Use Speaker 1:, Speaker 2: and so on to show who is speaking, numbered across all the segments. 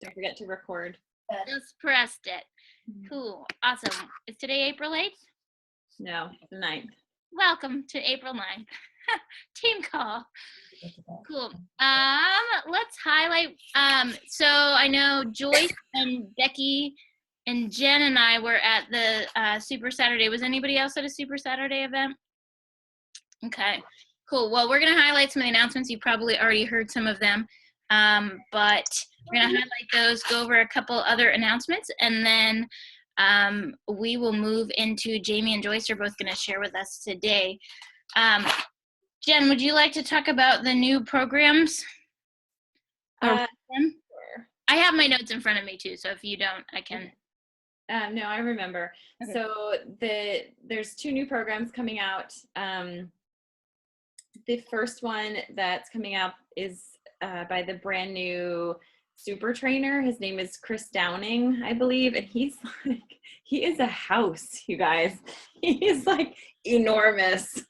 Speaker 1: Don't forget to record.
Speaker 2: Just pressed it. Cool. Awesome. Is today April 8th?
Speaker 1: No, the 9th.
Speaker 2: Welcome to April 9th. Team call. Cool. Let's highlight. So I know Joyce and Becky and Jen and I were at the Super Saturday. Was anybody else at a Super Saturday event? Okay. Cool. Well, we're going to highlight some of the announcements. You probably already heard some of them. But we're going to highlight those, go over a couple other announcements, and then we will move into Jamie and Joyce are both going to share with us today. Jen, would you like to talk about the new programs?
Speaker 1: Sure.
Speaker 2: I have my notes in front of me too, so if you don't, I can.
Speaker 1: No, I remember. Okay. So there's 2 new programs coming out. The first one that's coming out is by the brand new super trainer. His name is Chris Downing, I believe, and he is a house, you guys. He is like enormous.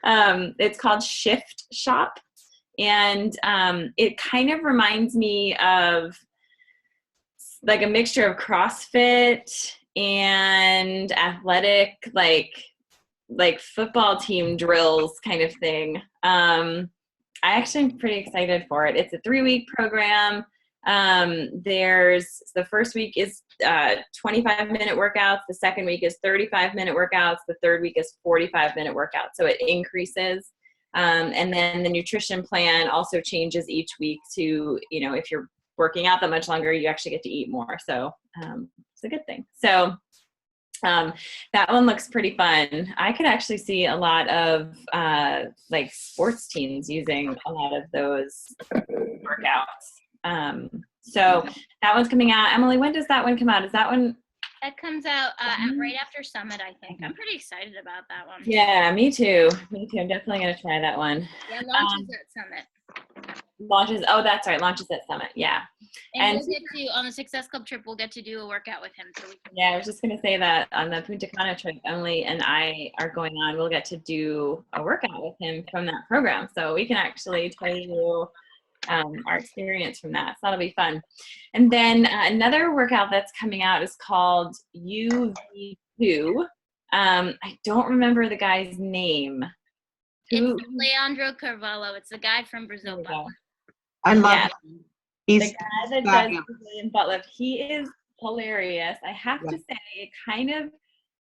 Speaker 1: It's called Shift Shop, and it kind of reminds me of like a mixture of CrossFit and athletic, like football team drills kind of thing. I actually am pretty excited for it. It's a 3-week program. The first week is 25-minute workouts. The second week is 35-minute workouts. The third week is 45-minute workouts. So it increases. And then the nutrition plan also changes each week to, if you're working out that much longer, you actually get to eat more. So it's a good thing. So that one looks pretty fun. I could actually see a lot of like sports teams using a lot of those workouts. So that one's coming out. Emily, when does that one come out? Is that one?
Speaker 2: That comes out right after Summit, I think. I'm pretty excited about that one.
Speaker 1: Yeah, me too. I'm definitely going to try that one.
Speaker 2: Yeah, launches at Summit.
Speaker 1: That's right. Launches at Summit. Yeah.
Speaker 2: And we'll get to, on the Success Club trip, we'll get to do a workout with him.
Speaker 1: Yeah, I was just going to say that on the Punta Cana trip, Emily and I are going on. We'll get to do a workout with him from that program. So we can actually tell you our experience from that. So that'll be fun. And then another workout that's coming out is called UV2. I don't remember the guy's name.
Speaker 2: It's Leandro Carvalho. It's the guy from Brazil.
Speaker 3: I love him. He's
Speaker 1: the guy that does Brazilian butt lift. He is hilarious. I have to say,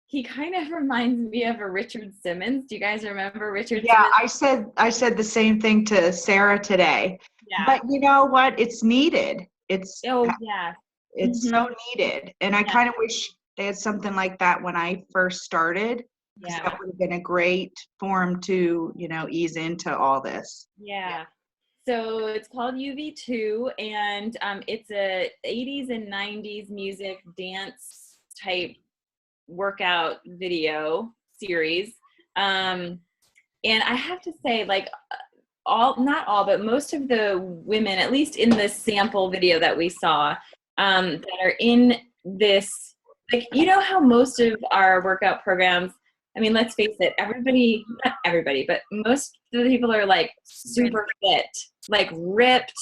Speaker 1: he kind of reminds me of a Richard Simmons. Do you guys remember Richard Simmons?
Speaker 3: Yeah, I said the same thing to Sarah today.
Speaker 1: Yeah.
Speaker 3: But you know what? It's needed. It's
Speaker 1: so
Speaker 3: needed. And I kind of wish they had something like that when I first started. Yeah. That would have been a great form to, ease into all this.
Speaker 1: Yeah. So it's called UV2, and it's a 80s and 90s music dance type workout video series. And I have to say, not all, but most of the women, at least in the sample video that we saw, that are in this, how most of our workout programs, I mean, let's face it, not everybody, but most of the people are super fit, ripped,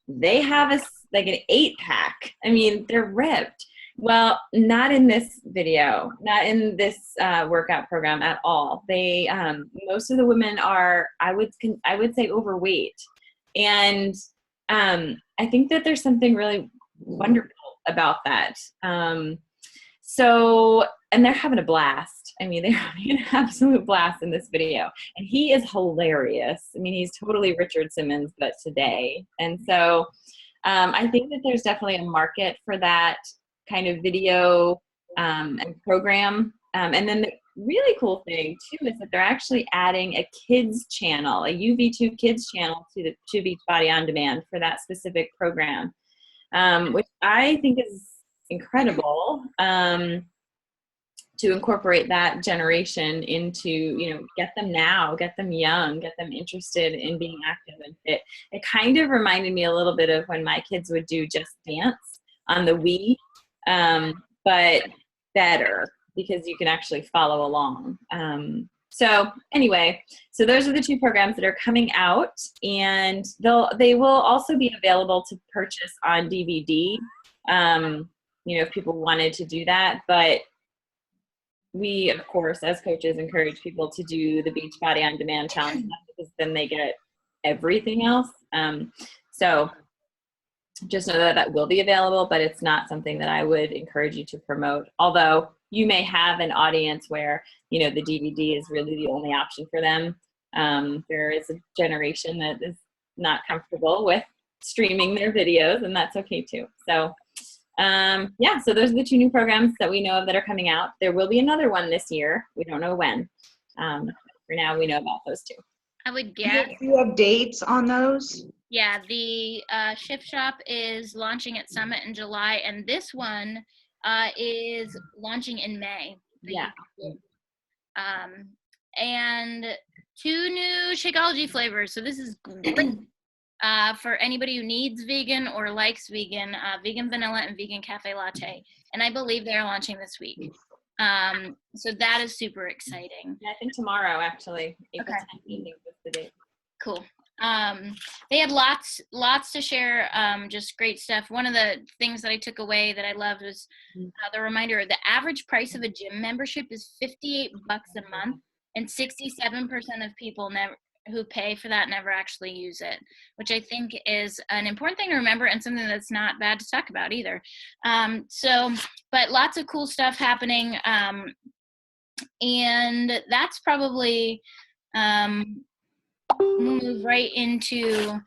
Speaker 1: they have an 8-pack. I mean, they're ripped. Well, not in this video, not in this workout program at all. They, most of the women are, I would say, overweight. And I think that there's something really wonderful about that. And they're having a blast. I mean, they're having an absolute blast in this video. And he is hilarious. I mean, he's totally Richard Simmons, but today. And so I think that there's definitely a market for that kind of video and program. And then the really cool thing, too, is that they're actually adding a kids channel, a UV2 kids channel to Beachbody On Demand for that specific program, which I think is incredible. To incorporate that generation into, get them now, get them young, get them interested in being active and fit. It kind of reminded me a little bit of when my kids would do Just Dance on the Wii, but better because you can actually follow along. So anyway, so those are the 2 programs that are coming out, and they will also be available to purchase on DVD, if people wanted to do that. But we, of course, as coaches, encourage people to do the Beachbody On Demand Challenge, because then they get everything else. So just know that will be available, but it's not something that I would encourage you to promote. Although you may have an audience where, the DVD is really the only option for them. There is a generation that is not comfortable with streaming their videos, and that's okay too. So so those are the 2 new programs that we know of that are coming out. There will be another one this year. We don't know when. For now, we know about those 2.
Speaker 2: I would guess.
Speaker 3: Do you have dates on those?
Speaker 2: Yeah, the Shift Shop is launching at Summit in July, and this one is launching in May.
Speaker 1: Yeah.
Speaker 2: And 2 new Shakeology flavors. So this is great for anybody who needs vegan or likes vegan, vegan vanilla and vegan cafe latte. And I believe they're launching this week. So that is super exciting.
Speaker 1: Yeah, I think tomorrow, actually. April 10th was the date.
Speaker 2: Cool. They had lots to share, just great stuff. One of the things that I took away that I loved was the reminder, the average price of a gym membership is $58 a month, and 67% of people who pay for that never actually use it, which I think is an important thing to remember, and something that's not bad to talk about either. But lots of cool stuff happening, and that's probably we'll move right into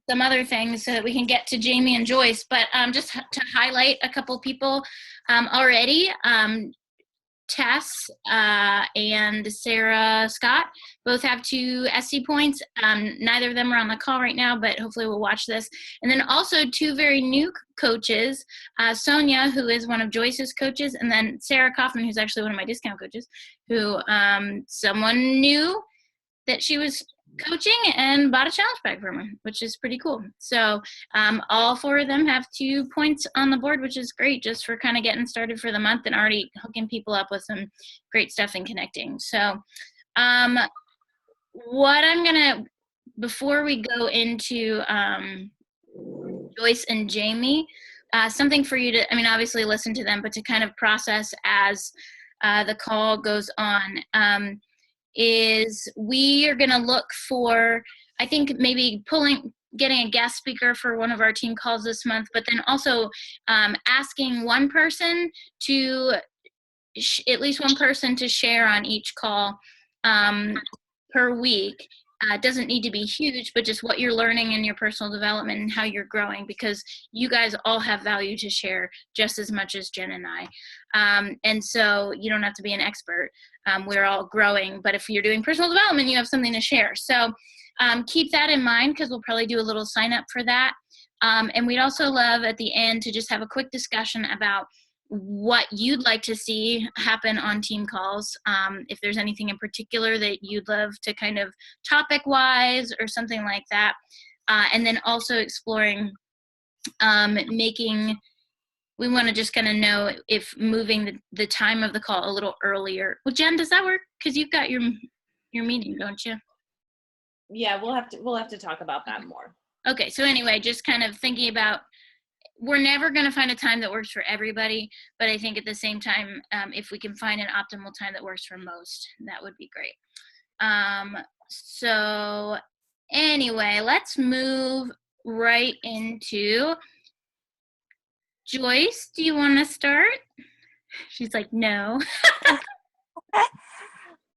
Speaker 2: some other things so that we can get to Jamie and Joyce. But just to highlight a couple people already, Tess and Sarah Scott both have 2 SC points. Neither of them are on the call right now, but hopefully we'll watch this. And then also 2 very new coaches, Sonia, who is one of Joyce's coaches, and then Sarah Kaufman, who's actually one of my discount coaches, who someone knew that she was coaching and bought a challenge bag from her, which is pretty cool. So all 4 of them have 2 points on the board, which is great, just for kind of getting started for the month and already hooking people up with some great stuff and connecting. So what I'm gonna, before we go into Joyce and Jamie, something for you to, obviously listen to them, but to kind of process as the call goes on, is we are going to look for, I think, maybe getting a guest speaker for one of our team calls this month, but then also asking one person to, at least one person to share on each call per week. It doesn't need to be huge, but just what you're learning in your personal development and how you're growing, because you guys all have value to share just as much as Jen and I. And so you don't have to be an expert. We're all growing, but if you're doing personal development, you have something to share. So keep that in mind, because we'll probably do a little sign up for that. And we'd also love at the end to just have a quick discussion about what you'd like to see happen on team calls. If there's anything in particular that you'd love to kind of topic wise or something like that. And then also exploring we want to just kind of know if moving the time of the call a little earlier. Well, Jen, does that work? Because you've got your meeting, don't you?
Speaker 1: Yeah, we'll have to talk about that more.
Speaker 2: Okay, so anyway, just kind of thinking about, we're never going to find a time that works for everybody, but I think at the same time, if we can find an optimal time that works for most, that would be great. So anyway, let's move right into Joyce. Do you want to start? She's like, no.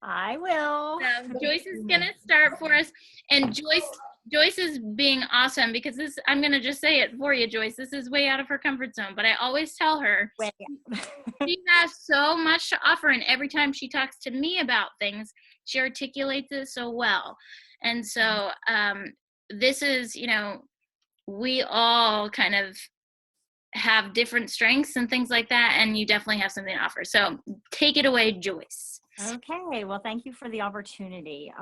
Speaker 4: I will.
Speaker 2: Joyce is going to start for us. And Joyce is being awesome, because this, I'm going to just say it for you, Joyce. This is way out of her comfort zone, but I always tell her she has so much to offer. And every time she talks to me about things, she articulates it so well. And so this is, we all kind of have different strengths and things like that. And you definitely have something to offer. So take it away, Joyce.
Speaker 4: Okay. Well, thank you for the opportunity.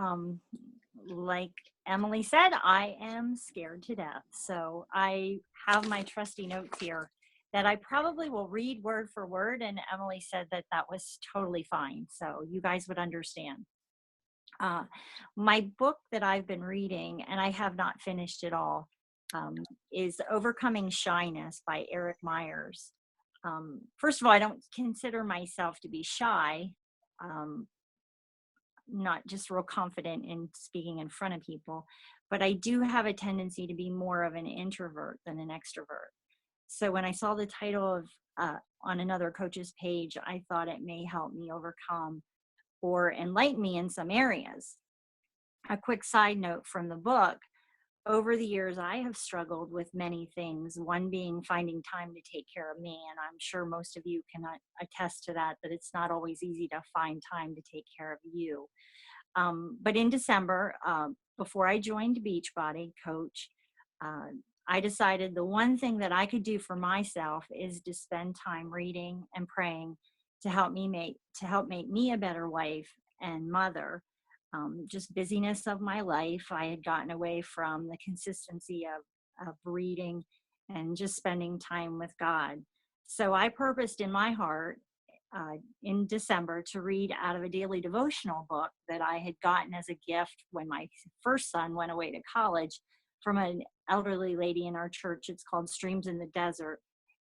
Speaker 4: Like Emily said, I am scared to death. So I have my trusty notes here, that I probably will read word for word, and Emily said that that was totally fine, so you guys would understand. My book that I've been reading, and I have not finished it all, is Overcoming Shyness by Eric Myers. First of all, I don't consider myself to be shy, not just real confident in speaking in front of people, but I do have a tendency to be more of an introvert than an extrovert. So when I saw the title of on another coach's page, I thought it may help me overcome or enlighten me in some areas. A quick side note from the book: over the years, I have struggled with many things, one being finding time to take care of me. And I'm sure most of you can attest to that it's not always easy to find time to take care of you. But in December, before I joined Beachbody Coach, I decided the one thing that I could do for myself is to spend time reading and praying to help make me a better wife and mother. Just busyness of my life. I had gotten away from the consistency of reading and just spending time with God. So I purposed in my heart in December to read out of a daily devotional book that I had gotten as a gift when my first son went away to college from an elderly lady in our church. It's called Streams in the Desert.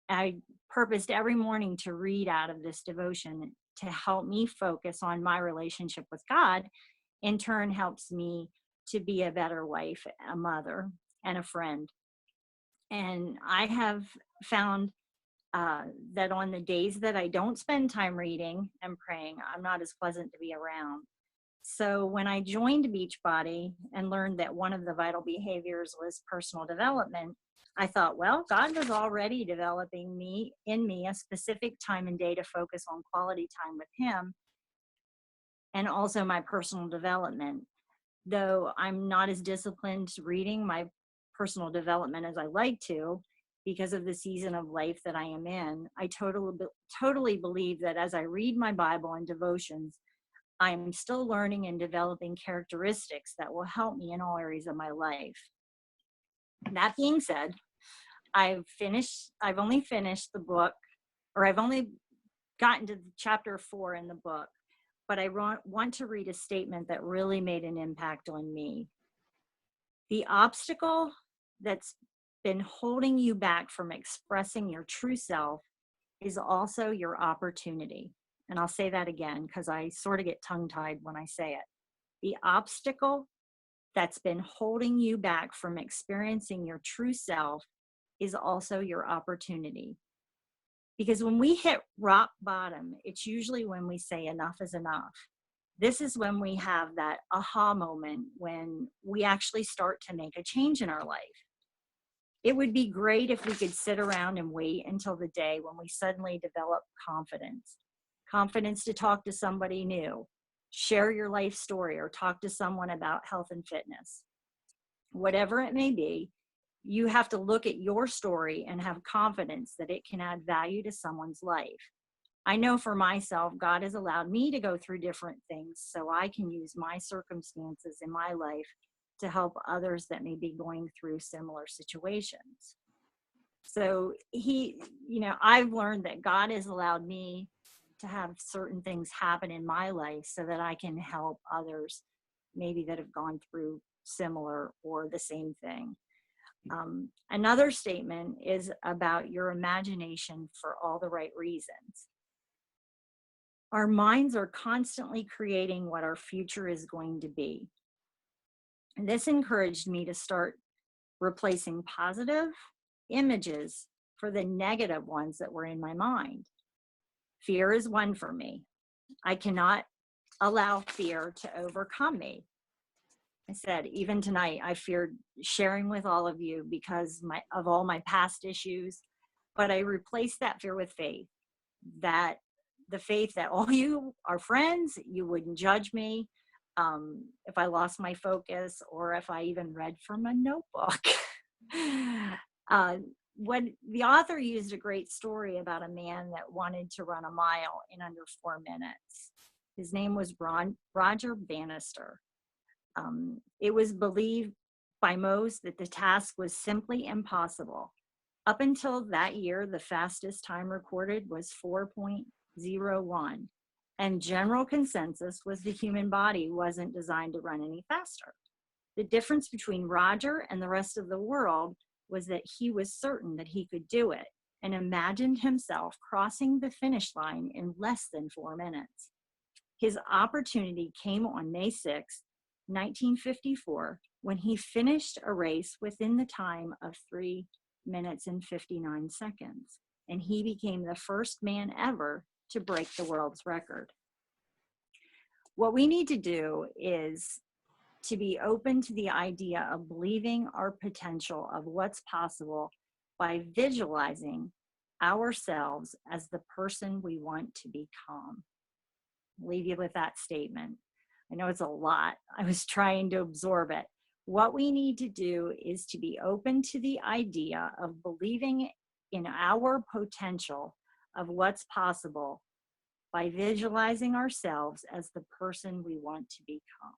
Speaker 4: I purposed every morning to read out of this devotion to help me focus on my relationship with God. In turn, helps me to be a better wife, a mother, and a friend. And I have found that on the days that I don't spend time reading and praying, I'm not as pleasant to be around. So when I joined Beachbody and learned that one of the vital behaviors was personal development, I thought, well, God was already developing in me a specific time and day to focus on quality time with Him, and also my personal development. Though I'm not as disciplined reading my personal development as I like to, because of the season of life that I am in, I totally believe that as I read my Bible and devotions, I'm still learning and developing characteristics that will help me in all areas of my life. That being said, I've only finished the book, or I've only gotten to chapter 4 in the book, but I want to read a statement that really made an impact on me. The obstacle that's been holding you back from expressing your true self is also your opportunity. And I'll say that again because I sort of get tongue-tied when I say it. The obstacle that's been holding you back from experiencing your true self is also your opportunity. Because when we hit rock bottom, it's usually when we say enough is enough. This is when we have that aha moment when we actually start to make a change in our life. It would be great if we could sit around and wait until the day when we suddenly develop confidence to talk to somebody new, share your life story, or talk to someone about health and fitness. Whatever it may be, you have to look at your story and have confidence that it can add value to someone's life. I know for myself, God has allowed me to go through different things so I can use my circumstances in my life to help others that may be going through similar situations. So I've learned that God has allowed me to have certain things happen in my life so that I can help others maybe that have gone through similar or the same thing. Another statement is about your imagination for all the right reasons. Our minds are constantly creating what our future is going to be. And this encouraged me to start replacing positive images for the negative ones that were in my mind. Fear is one for me. I cannot allow fear to overcome me. I said, even tonight, I feared sharing with all of you because of all my past issues, but I replaced that fear with faith, that the faith that all you are friends, you wouldn't judge me if I lost my focus or if I even read from a notebook. When the author used a great story about a man that wanted to run a mile in under 4 minutes. His name was Roger Bannister. It was believed by most that the task was simply impossible. Up until that year, the fastest time recorded was 4.01. And general consensus was the human body wasn't designed to run any faster. The difference between Roger and the rest of the world was that he was certain that he could do it and imagined himself crossing the finish line in less than 4 minutes. His opportunity came on May 6, 1954, when he finished a race within the time of 3 minutes and 59 seconds, and he became the first man ever to break the world's record. What we need to do is to be open to the idea of believing our potential of what's possible by visualizing ourselves as the person we want to become. I'll leave you with that statement. I know it's a lot. I was trying to absorb it. What we need to do is to be open to the idea of believing in our potential of what's possible by visualizing ourselves as the person we want to become.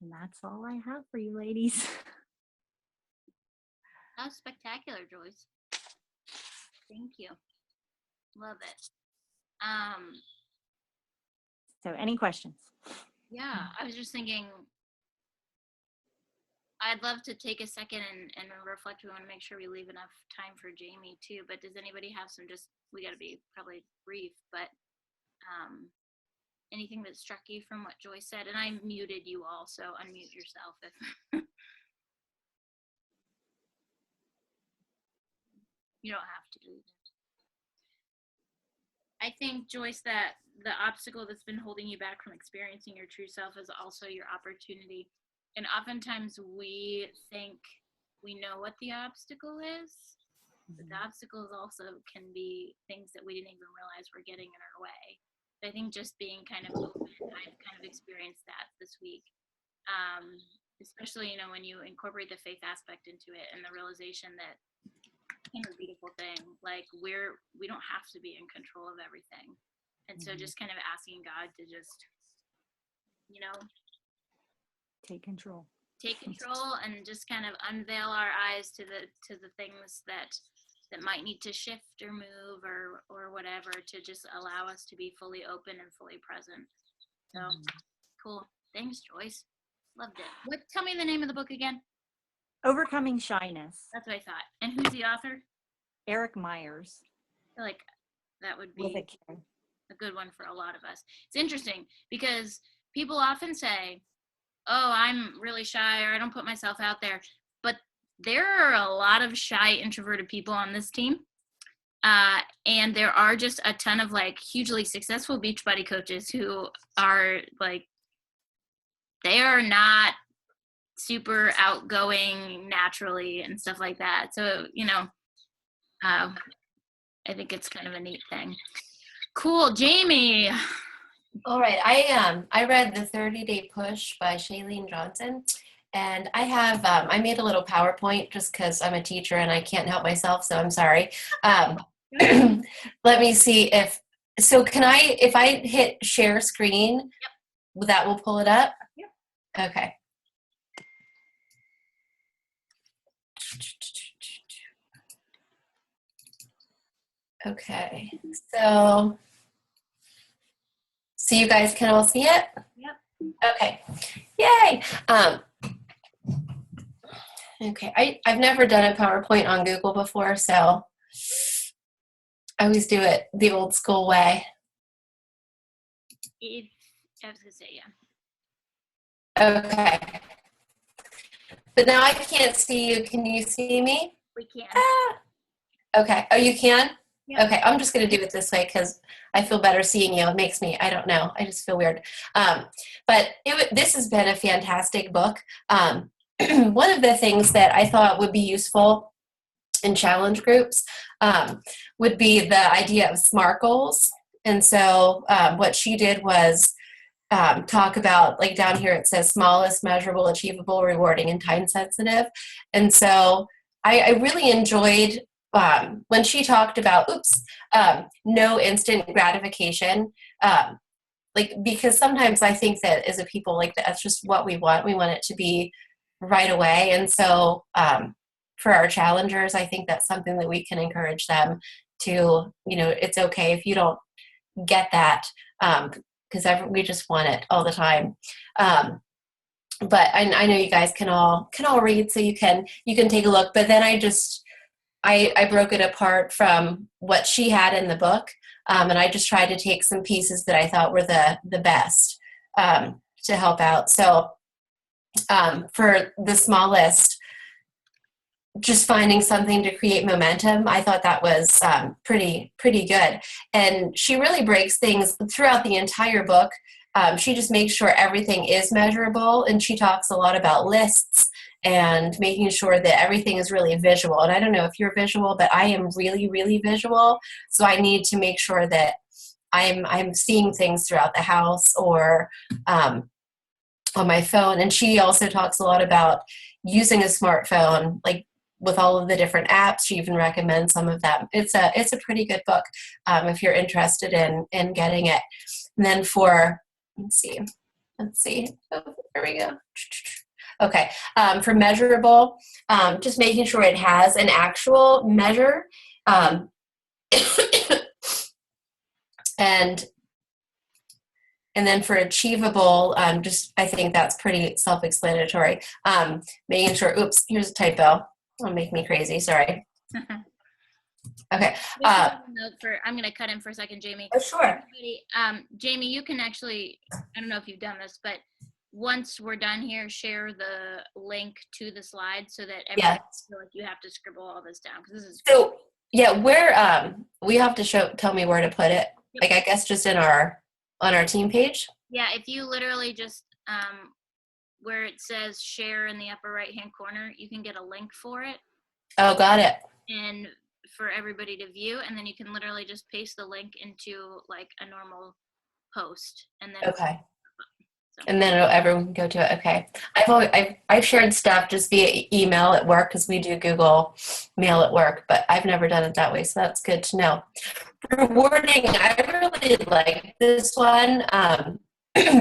Speaker 4: And that's all I have for you, ladies.
Speaker 2: That was spectacular, Joyce. Thank you. Love it.
Speaker 4: So any questions?
Speaker 2: Yeah, I was just thinking, I'd love to take a second and reflect. We want to make sure we leave enough time for Jamie too, but does anybody have some, we got to be probably brief, but anything that struck you from what Joyce said? And I muted you all, so unmute yourself if you don't have to do that. I think, Joyce, that the obstacle that's been holding you back from experiencing your true self is also your opportunity. And oftentimes we think we know what the obstacle is, but the obstacles also can be things that we didn't even realize were getting in our way. I think just being kind of open, I've kind of experienced that this week. Especially, when you incorporate the faith aspect into it and the realization that it's a beautiful thing, like we don't have to be in control of everything. And so just kind of asking God to just,
Speaker 4: Take control
Speaker 2: and just kind of unveil our eyes to the things that might need to shift or move or whatever, to just allow us to be fully open and fully present. So cool. Thanks, Joyce. Loved it. Tell me the name of the book again.
Speaker 4: Overcoming Shyness.
Speaker 2: That's what I thought. And who's the author?
Speaker 4: Eric Myers.
Speaker 2: I feel like that would
Speaker 4: With
Speaker 2: be
Speaker 4: a K.
Speaker 2: a good one for a lot of us. It's interesting because people often say, oh, I'm really shy, or I don't put myself out there. But there are a lot of shy, introverted people on this team. And there are just a ton of hugely successful Beachbody coaches who are they are not super outgoing naturally and stuff like that. So, I think it's kind of a neat thing. Cool. Jamie.
Speaker 5: All right. I read The 30-Day Push by Shailene Johnson, and I have, I made a little PowerPoint just because I'm a teacher and I can't help myself, so I'm sorry. Let me see if I hit share screen, yep, that will pull it up? Yep. Okay. Okay, so you guys can all see it?
Speaker 2: Yep.
Speaker 5: Okay, yay. Okay, I've never done a PowerPoint on Google before, so I always do it the old school way.
Speaker 2: I was gonna say, yeah.
Speaker 5: Okay. But now I can't see you. Can you see me?
Speaker 2: We can.
Speaker 5: Okay. Oh, you can?
Speaker 2: Yeah.
Speaker 5: Okay. I'm just going to do it this way because I feel better seeing you. It makes me, I don't know. I just feel weird. But this has been a fantastic book. One of the things that I thought would be useful in challenge groups would be the idea of SMART goals. And so what she did was talk about, down here it says smallest, measurable, achievable, rewarding, and time sensitive. And so I really enjoyed when she talked about, no instant gratification, because sometimes I think that as a people, that's just what we want. We want it to be right away. And so for our challengers, I think that's something that we can encourage them to, it's okay if you don't get that, because we just want it all the time. But I know you guys can all read, so you can take a look. But then I broke it apart from what she had in the book, and I just tried to take some pieces that I thought were the best to help out. So for the small list, just finding something to create momentum, I thought that was pretty good. And she really breaks things throughout the entire book. She just makes sure everything is measurable, and she talks a lot about lists and making sure that everything is really visual. And I don't know if you're visual, but I am really, really visual. So I need to make sure that I'm seeing things throughout the house or on my phone. And she also talks a lot about using a smartphone, like with all of the different apps. She even recommends some of them. It's a pretty good book if you're interested in getting it. And then let's see. Oh, there we go. Okay. For measurable, just making sure it has an actual measure. And then for achievable, I think that's pretty self-explanatory. Making sure, oops, here's a typo. It'll make me crazy, sorry. Okay.
Speaker 2: I'm going to cut in for a second, Jamie.
Speaker 5: Oh, sure.
Speaker 2: Jamie, you can actually, I don't know if you've done this, but once we're done here, share the link to the slide so that everyone feel like you have to scribble all this down. Because this is
Speaker 5: so, yeah, where we have to tell me where to put it. Yep. Like, I guess just on our team page.
Speaker 2: Yeah, if you literally just where it says share in the upper right hand corner, you can get a link for it.
Speaker 5: Oh, got it.
Speaker 2: And for everybody to view, and then you can literally just paste the link into like a normal post, and then
Speaker 5: okay. And then everyone can go to it. Okay. I've shared stuff just via email at work because we do Google Mail at work, but I've never done it that way, so that's good to know. Rewarding, I really like this one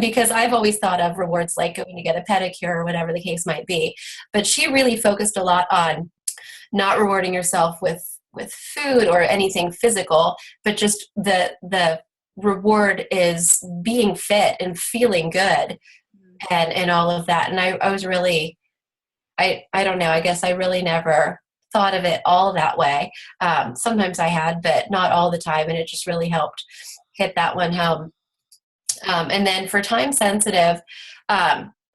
Speaker 5: because I've always thought of rewards like going to get a pedicure or whatever the case might be, but she really focused a lot on not rewarding yourself with food or anything physical, but just the reward is being fit and feeling good and all of that. And I was really, I don't know, I guess I really never thought of it all that way. Sometimes I had, but not all the time. And it just really helped hit that one home. And then for time sensitive,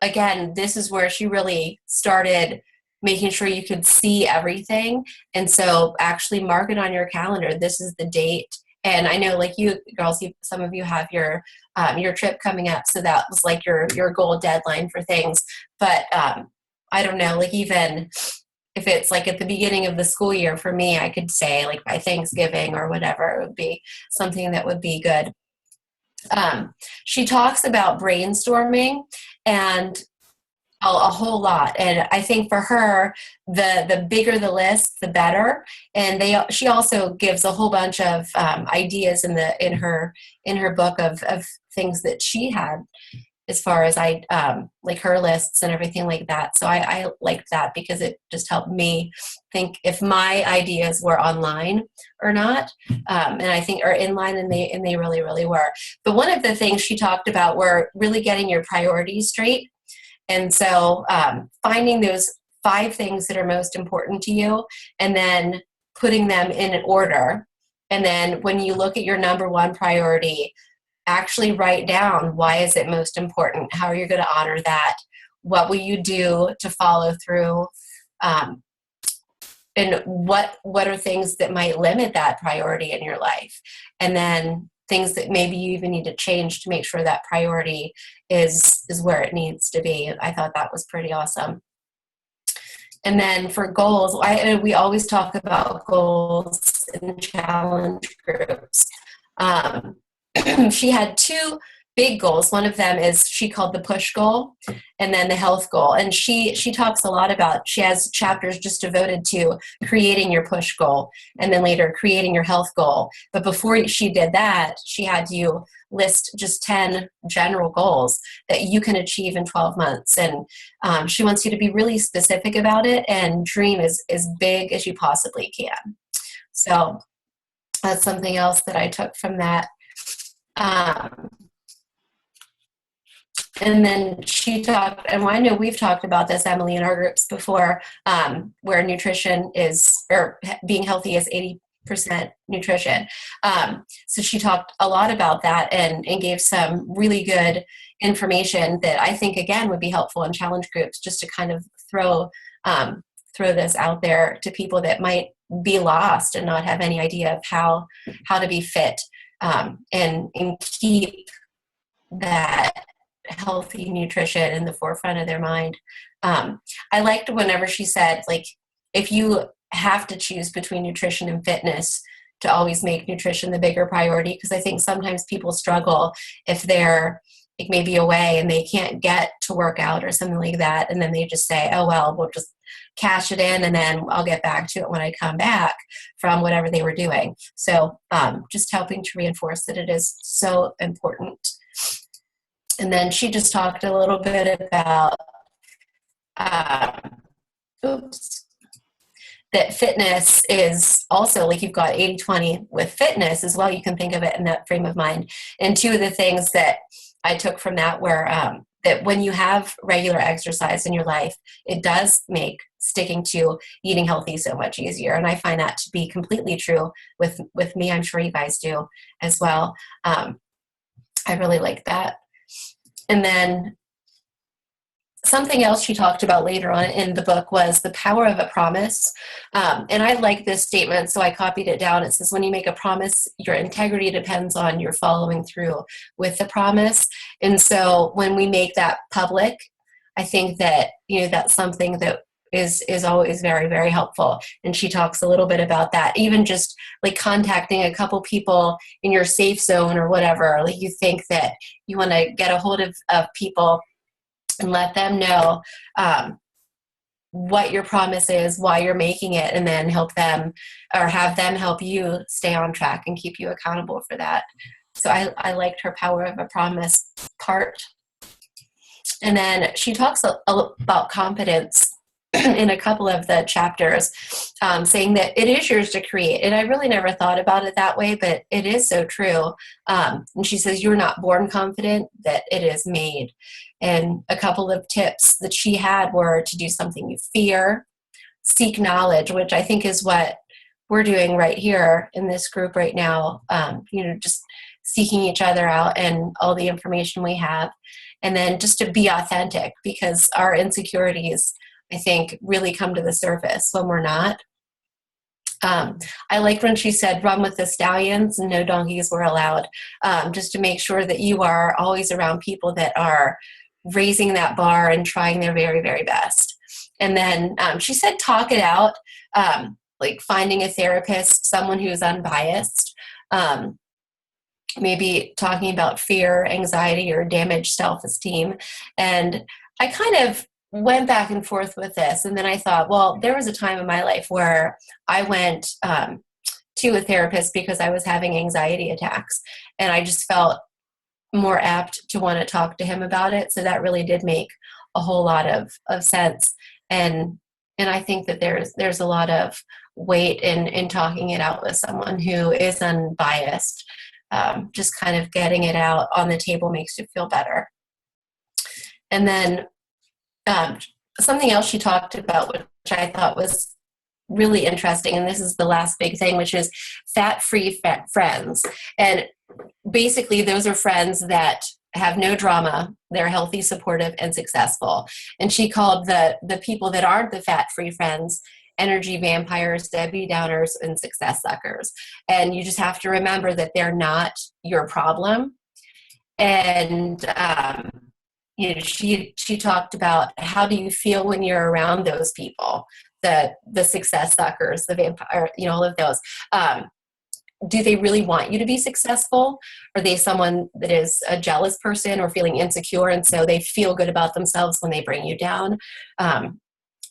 Speaker 5: again, this is where she really started making sure you could see everything. And so actually mark it on your calendar. This is the date. And I know, like you girls, some of you have your trip coming up, so that was like your goal deadline for things. But I don't know, like even if it's like at the beginning of the school year, for me, I could say like by Thanksgiving or whatever, it would be something that would be good. She talks about brainstorming and a whole lot, and I think for her, the bigger the list, the better. And she also gives a whole bunch of ideas in her book of things that she had as far as like her lists and everything like that. So I liked that because it just helped me think if my ideas were online or not, and I think are in line, and they really, really were. But one of the things she talked about were really getting your priorities straight. And so finding those 5 things that are most important to you and then putting them in an order. And then when you look at your number 1 priority, actually write down, why is it most important? How are you going to honor that? What will you do to follow through? And what are things that might limit that priority in your life? And then things that maybe you even need to change to make sure that priority is where it needs to be. I thought that was pretty awesome. And then for goals, we always talk about goals in challenge groups. She had two big goals. One of them is she called the push goal, and then the health goal. And she talks a lot about, she has chapters just devoted to creating your push goal, and then later creating your health goal. But before she did that, she had you list just 10 general goals that you can achieve in 12 months. And she wants you to be really specific about it and dream as big as you possibly can. So that's something else that I took from that. And then she talked, and I know we've talked about this, Emily, in our groups before, where nutrition is, or being healthy is 80% nutrition. So she talked a lot about that and gave some really good information that I think, again, would be helpful in challenge groups, just to kind of throw this out there to people that might be lost and not have any idea of how to be fit, and keep that healthy nutrition in the forefront of their mind. I liked whenever she said, like, if you have to choose between nutrition and fitness, to always make nutrition the bigger priority, because I think sometimes people struggle if they're like maybe away and they can't get to work out or something like that, and then they just say, oh well, we'll just cash it in and then I'll get back to it when I come back from whatever they were doing. So just helping to reinforce that it is so important. And then she just talked a little bit about that fitness is also, like, you've got 80-20 with fitness as well. You can think of it in that frame of mind. And two of the things that I took from that were that when you have regular exercise in your life, it does make sticking to eating healthy so much easier. And I find that to be completely true with me. I'm sure you guys do as well. I really like that. And then something else she talked about later on in the book was the power of a promise. And I like this statement, so I copied it down. It says, when you make a promise, your integrity depends on your following through with the promise. And so when we make that public, I think that, that's something that is always very, very helpful. And she talks a little bit about that, even just like contacting a couple people in your safe zone or whatever, like you think that you want to get a hold of people and let them know what your promise is, why you're making it, and then help them or have them help you stay on track and keep you accountable for that. So I liked her power of a promise part. And then she talks about competence in a couple of the chapters, saying that it is yours to create. And I really never thought about it that way, but it is so true. And she says, you're not born confident, that it is made. And a couple of tips that she had were to do something you fear, seek knowledge, which I think is what we're doing right here in this group right now, just seeking each other out and all the information we have. And then just to be authentic, because our insecurities, I think, really come to the surface when we're not. I liked when she said, run with the stallions and no donkeys were allowed, just to make sure that you are always around people that are raising that bar and trying their very, very best. And then she said, talk it out, like finding a therapist, someone who's unbiased, maybe talking about fear, anxiety, or damaged self-esteem. And I kind of went back and forth with this. And then I thought, well, there was a time in my life where I went to a therapist because I was having anxiety attacks. And I just felt more apt to want to talk to him about it. So that really did make a whole lot of sense. And I think that there's a lot of weight in talking it out with someone who is unbiased. Just kind of getting it out on the table makes you feel better. And then something else she talked about, which I thought was really interesting, and this is the last big thing, which is fat-free friends. And basically those are friends that have no drama, they're healthy, supportive, and successful. And she called the people that aren't the fat-free friends energy vampires, Debbie Downers, and success suckers. And you just have to remember that they're not your problem. And she talked about how do you feel when you're around those people, the success suckers, the vampire, all of those. do they really want you to be successful? Are they someone that is a jealous person or feeling insecure, and so they feel good about themselves when they bring you down?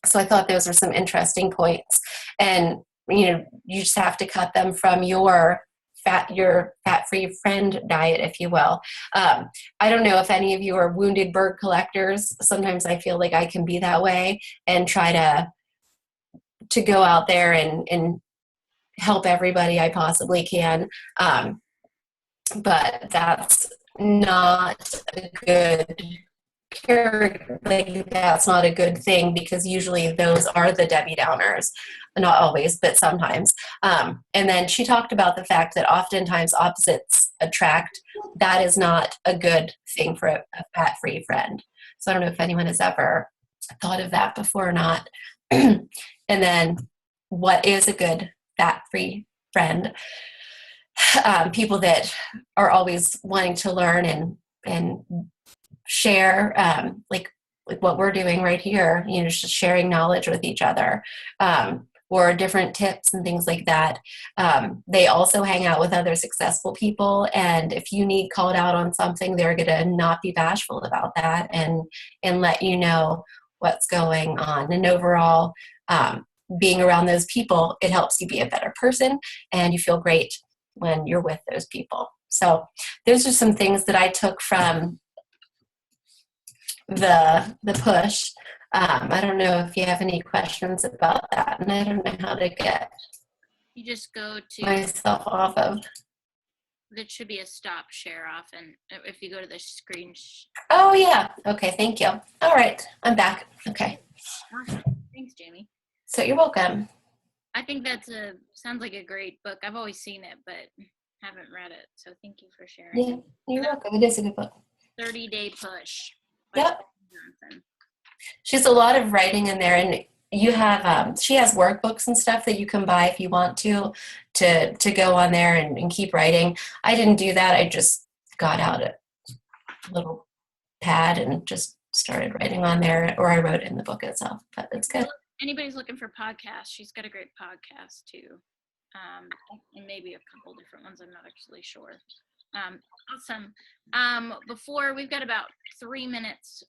Speaker 5: So I thought those were some interesting points. And, you just have to cut them from your fat-free friend diet, if you will. I don't know if any of you are wounded bird collectors. Sometimes I feel like I can be that way and try to go out there and help everybody I possibly can. But that's not a good character. Like, that's not a good thing, because usually those are the Debbie Downers. Not always, but sometimes. And then she talked about the fact that oftentimes opposites attract. That is not a good thing for a fat-free friend. So I don't know if anyone has ever thought of that before or not. And then, what is a good fat-free friend? People that are always wanting to learn and share, like what we're doing right here, just sharing knowledge with each other, or different tips and things like that. They also hang out with other successful people, and if you need called out on something, they're going to not be bashful about that and let you know what's going on. And overall, being around those people, it helps you be a better person, and you feel great when you're with those people. So those are some things that I took from the push. I don't know if you have any questions about that, and I don't know how to get
Speaker 2: You just go to,
Speaker 5: myself off of.
Speaker 2: there should be a stop share off, and if you go to the screen.
Speaker 5: Oh yeah. Okay. Thank you. All right. I'm back. Okay.
Speaker 2: Awesome. Thanks, Jamie.
Speaker 5: So you're welcome.
Speaker 2: I think sounds like a great book. I've always seen it, but haven't read it. So thank you for sharing.
Speaker 5: Yeah. You're welcome. It is a good book.
Speaker 2: 30-Day Push.
Speaker 5: Yep. She's a lot of writing in there, and you have she has workbooks and stuff that you can buy if you want to go on there and keep writing. I didn't do that. I just got out a little pad and just started writing on there, or I wrote it in the book itself. But it's good.
Speaker 2: Anybody's looking for podcasts, she's got a great podcast too, and maybe a couple different ones. I'm not actually sure. Awesome. Before, we've got about 3 minutes.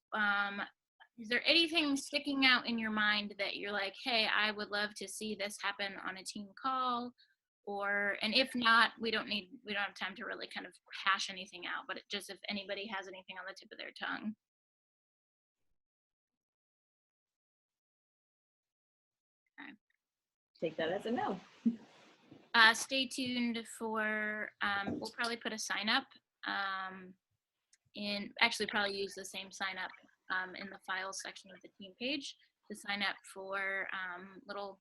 Speaker 2: Is there anything sticking out in your mind that you're like, hey, I would love to see this happen on a team call? And if not, we don't have time to really kind of hash anything out, but just if anybody has anything on the tip of their tongue.
Speaker 1: Take that as a no.
Speaker 2: Stay tuned for, we'll probably put a sign up probably use the same sign up in the files section of the team page to sign up for little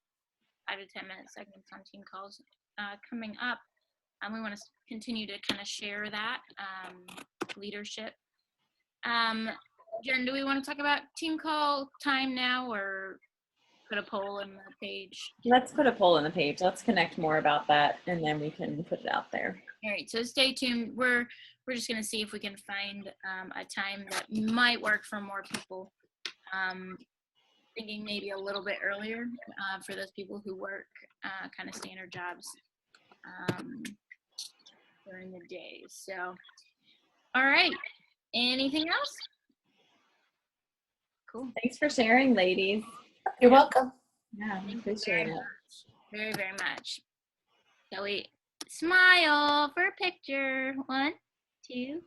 Speaker 2: 5 to 10 minute segments on team calls coming up. We want to continue to kind of share that leadership. Jen, do we want to talk about team call time now, or put a poll in the page?
Speaker 1: Let's put a poll in the page. Let's connect more about that, and then we can put it out there.
Speaker 2: All right, so stay tuned. We're just going to see if we can find a time that might work for more people. Thinking maybe a little bit earlier for those people who work kind of standard jobs during the day. So, all right, anything else? Cool.
Speaker 1: Thanks for sharing, ladies.
Speaker 5: You're welcome.
Speaker 1: Yeah,
Speaker 2: Thank you
Speaker 1: appreciate it.
Speaker 2: very, very much. So we smile for a picture. 1, 2, 3.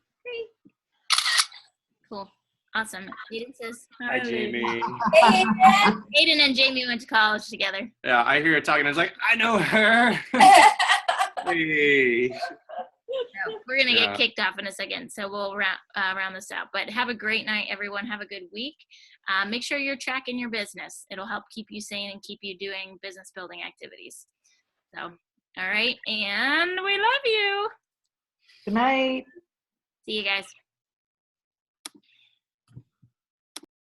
Speaker 2: Cool. Awesome. Aiden says
Speaker 6: Hi, Jamie.
Speaker 5: Hey,
Speaker 2: Aiden and Jamie went to college together.
Speaker 6: Yeah, I hear her talking. I was like, I know her. Hey.
Speaker 2: So we're going to get kicked off in a second, so we'll round this out. But have a great night, everyone. Have a good week. Make sure you're tracking your business. It'll help keep you sane and keep you doing business building activities. So, all right. And we love you.
Speaker 3: Good night.
Speaker 2: See you guys.